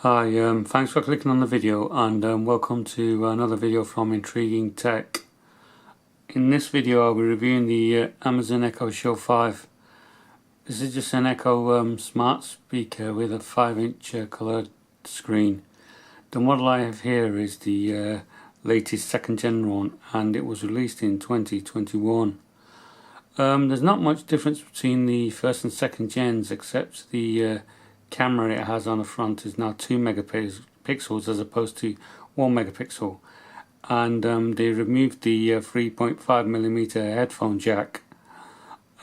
Hi, thanks for clicking on the video and welcome to another video from Intriguing Tech. In this video I'll be reviewing the Amazon Echo Show 5. This is just an Echo smart speaker with a 5-inch coloured screen. The model I have here is the latest 2nd gen one, and it was released in 2021. There's not much difference between the 1st and 2nd gens, except the camera it has on the front is now 2 megapixels as opposed to 1 megapixel, and they removed the 3.5mm headphone jack.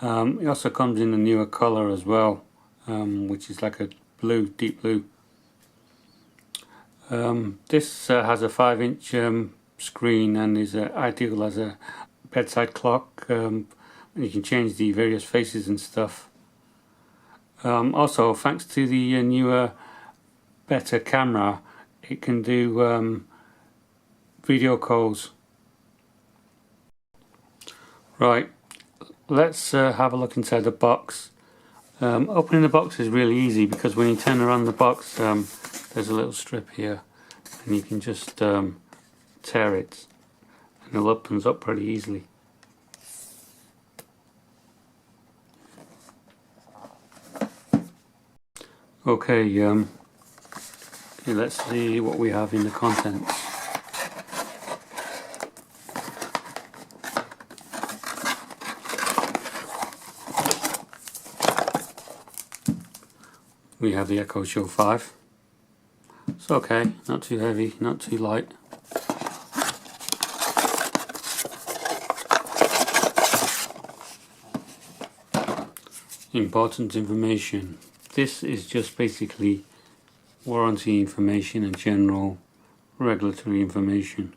It also comes in a newer color as well, which is like a blue, deep blue. This has a 5-inch screen and is ideal as a bedside clock. You can change the various faces and stuff. Also, thanks to the newer, better camera, it can do video calls. Right, let's have a look inside the box. Opening the box is really easy because when you turn around the box, there's a little strip here, and you can just tear it, and it opens up pretty easily. Okay, let's see what we have in the contents. We have the Echo Show 5. It's okay, not too heavy, not too light. Important information. This is just basically warranty information and general regulatory information.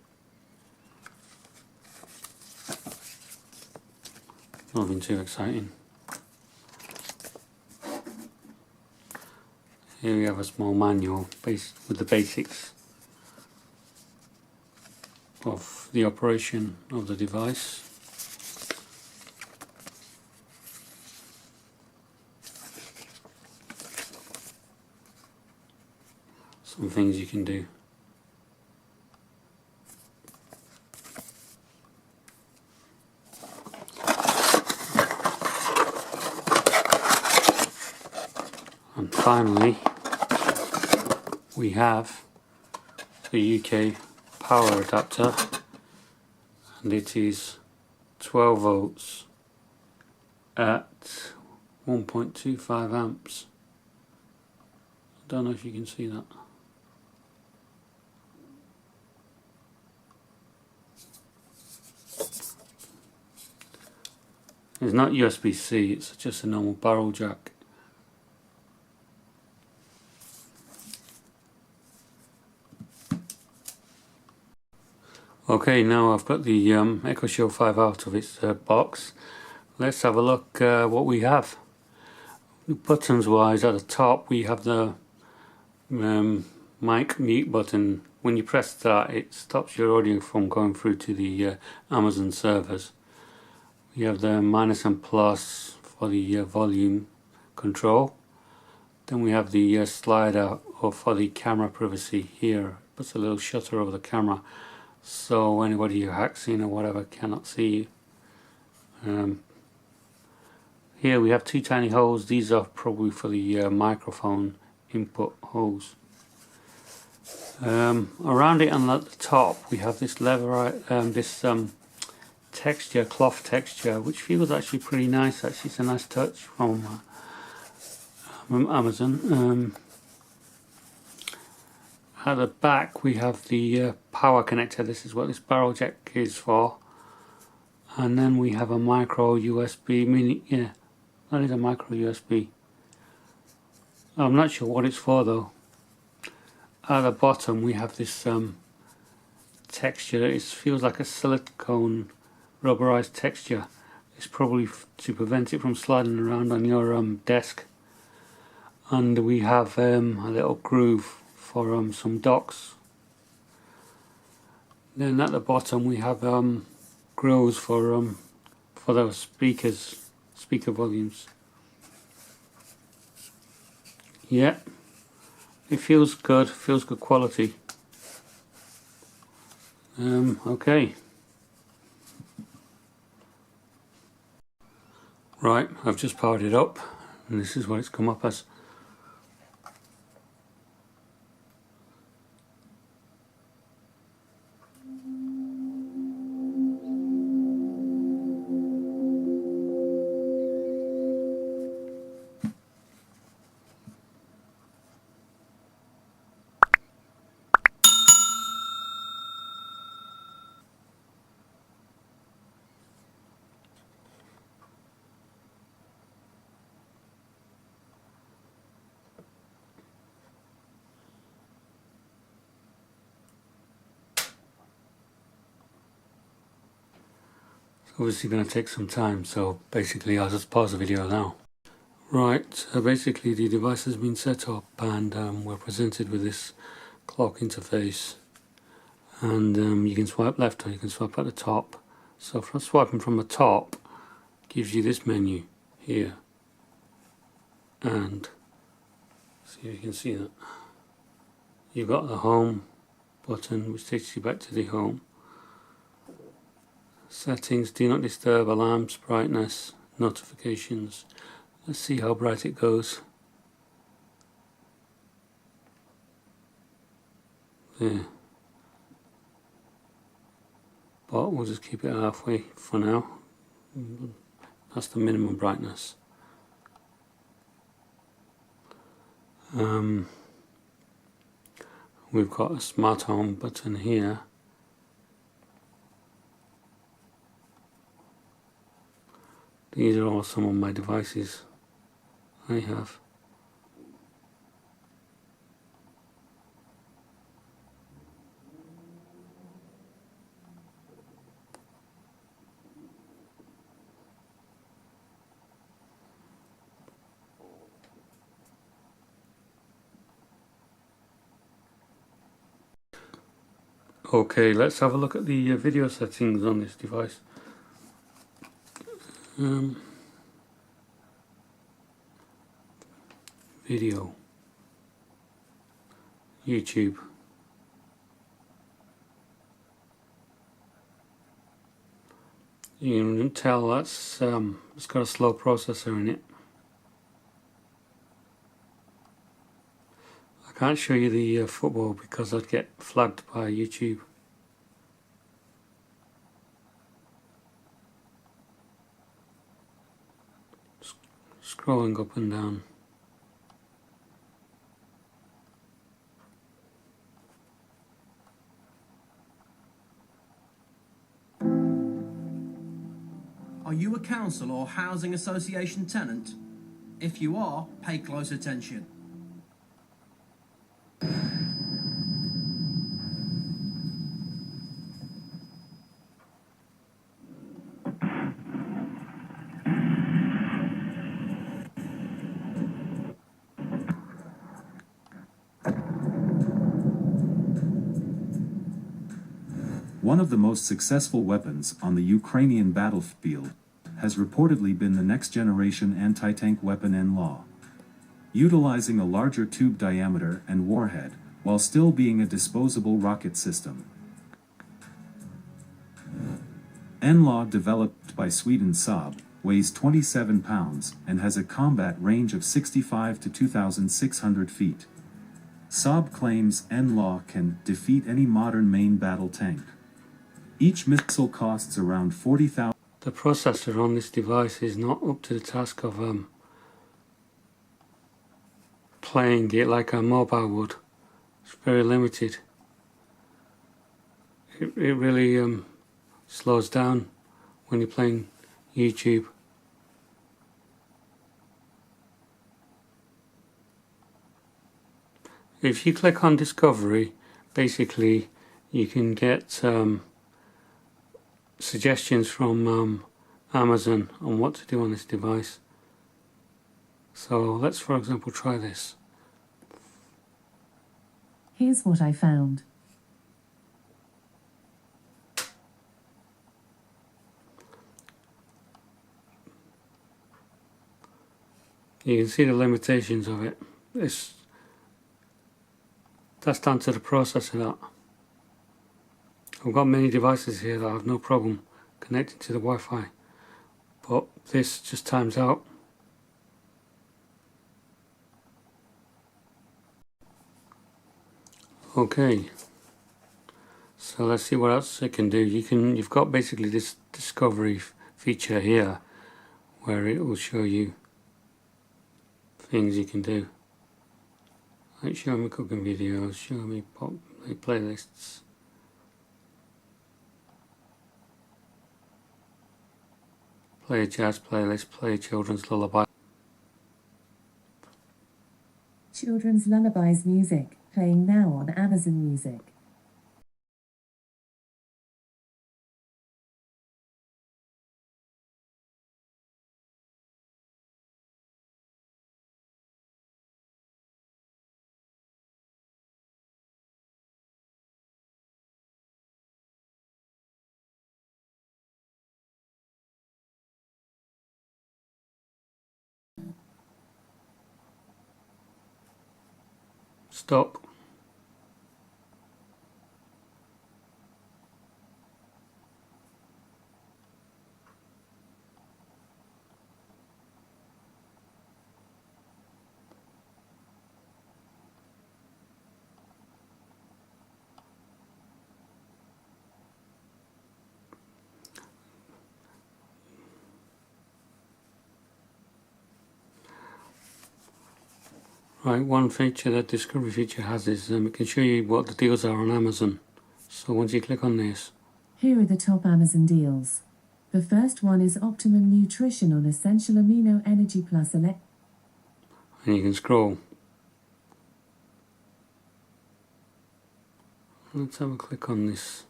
Nothing too exciting. Here we have a small manual with the basics of the operation of the device. Some things you can do. And finally, we have the UK power adapter, and it is 12 volts at 1.25 amps. I don't know if you can see that. It's not USB-C, it's just a normal barrel jack. Okay, now I've got the Echo Show 5 out of its box. Let's have a look what we have. Buttons wise, at the top we have the mic mute button. When you press that, it stops your audio from going through to the Amazon servers. We have the minus and plus for the volume control. Then we have the slider for the camera privacy. Here puts a little shutter over the camera, so anybody who hacks in or whatever cannot see you. Here we have 2 tiny holes. These are probably for the microphone input holes. Around it and at the top we have this lever, texture, cloth texture, which feels actually pretty nice. Actually, it's a nice touch from Amazon. At the back we have the power connector. This is what this barrel jack is for. And then we have a micro USB mini. Yeah, that is a micro USB. I'm not sure what it's for though. At the bottom we have this texture. It feels like a silicone rubberized texture. It's probably to prevent it from sliding around on your desk. And we have a little groove for some docks. Then at the bottom we have grills for those speaker volumes. Yeah, it feels good quality. Okay. Right, I've just powered it up and this is what it's come up as. Obviously going to take some time, so basically I'll just pause the video now. Right, basically the device has been set up and we're presented with this clock interface, and you can swipe left or you can swipe at the top. So from swiping from the top gives you this menu here, and see if you can see that. You've got the home button which takes you back to the home. Settings, do not disturb, alarms, brightness, notifications. Let's see how bright it goes. There. But we'll just keep it halfway for now. That's the minimum brightness. We've got a smart home button here. These are all some of my devices I have. Okay, let's have a look at the video settings on this device. Video, YouTube. You can tell that's it's got a slow processor in it. I can't show you the football because I'd get flagged by YouTube. Scrolling up and down. Are you a council or housing association tenant? If you are, pay close attention. One of the most successful weapons on the Ukrainian battlefield has reportedly been the next-generation anti-tank weapon NLAW. Utilizing a larger tube diameter and warhead, while still being a disposable rocket system. NLAW, developed by Sweden Saab, weighs 27 pounds and has a combat range of 65 to 2,600 feet. Saab claims NLAW can defeat any modern main battle tank. Each missile costs around 40,000. The processor on this device is not up to the task of playing it like a mobile would. It's very limited. It really slows down when you're playing YouTube. If you click on Discovery, basically you can get suggestions from Amazon on what to do on this device. So let's, for example, try this. Here's what I found. You can see the limitations of it. that's down to the processor. That I've got many devices here that have no problem connecting to the Wi-Fi, but this just times out. Okay, so let's see what else it can do. You've got basically this discovery feature here where it will show you things you can do, like show me cooking videos, show me pop playlists, play a jazz playlist, play a children's lullaby. Children's Lullabies music, playing now on Amazon Music. Stop. Right, one feature that Discovery feature has is it can show you what the deals are on Amazon. So once you click on this, Here are the top Amazon deals. The first one is Optimum Nutrition on Essential Amino Energy Plus Elect. and you can scroll. Let's have a click on this.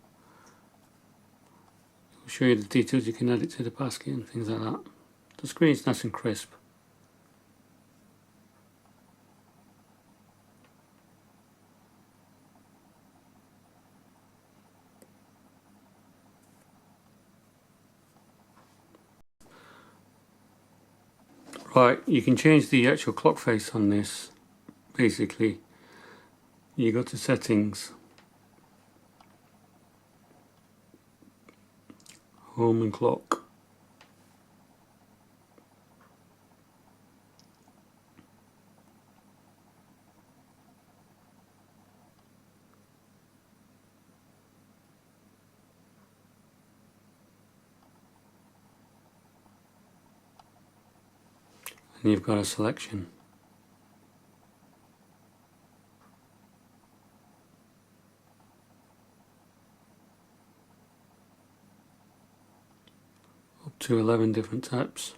It'll show you the details. You can add it to the basket and things like that. The screen's nice and crisp. Right, you can change the actual clock face on this. Basically, you go to settings, home and clock. And you've got a selection. Up to 11 different types.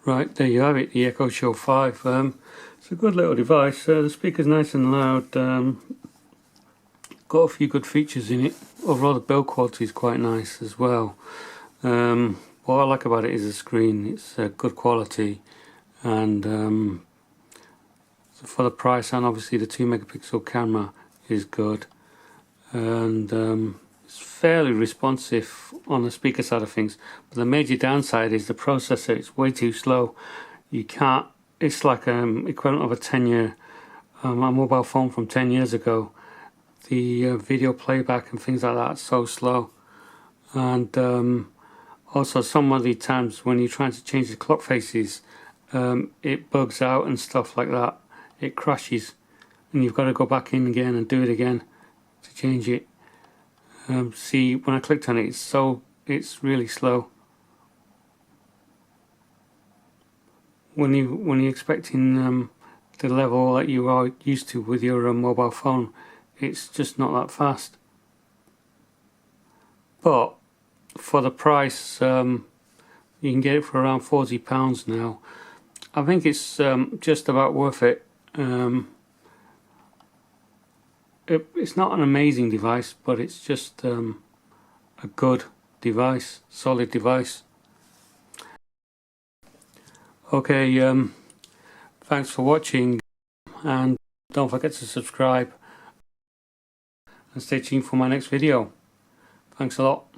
Right, there you have it, the Echo Show 5. It's a good little device. The speaker's nice and loud. Got a few good features in it. Overall, the build quality is quite nice as well. What I like about it is the screen. It's good quality, and for the price, and obviously the 2 megapixel camera is good, and it's fairly responsive on the speaker side of things. But the major downside is the processor. It's way too slow. You can't. It's like equivalent of a 10-year a mobile phone from 10 years ago. The video playback and things like that are so slow, and also some of the times when you're trying to change the clock faces, it bugs out and stuff like that. It crashes, and you've got to go back in again and do it again to change it. See, when I clicked on it, it's really slow. When you're expecting the level that you are used to with your mobile phone, it's just not that fast. But for the price, you can get it for around £40 now. I think it's just about worth it. It's not an amazing device, but it's just a good device, solid device. Okay, thanks for watching, and don't forget to subscribe and stay tuned for my next video. Thanks a lot.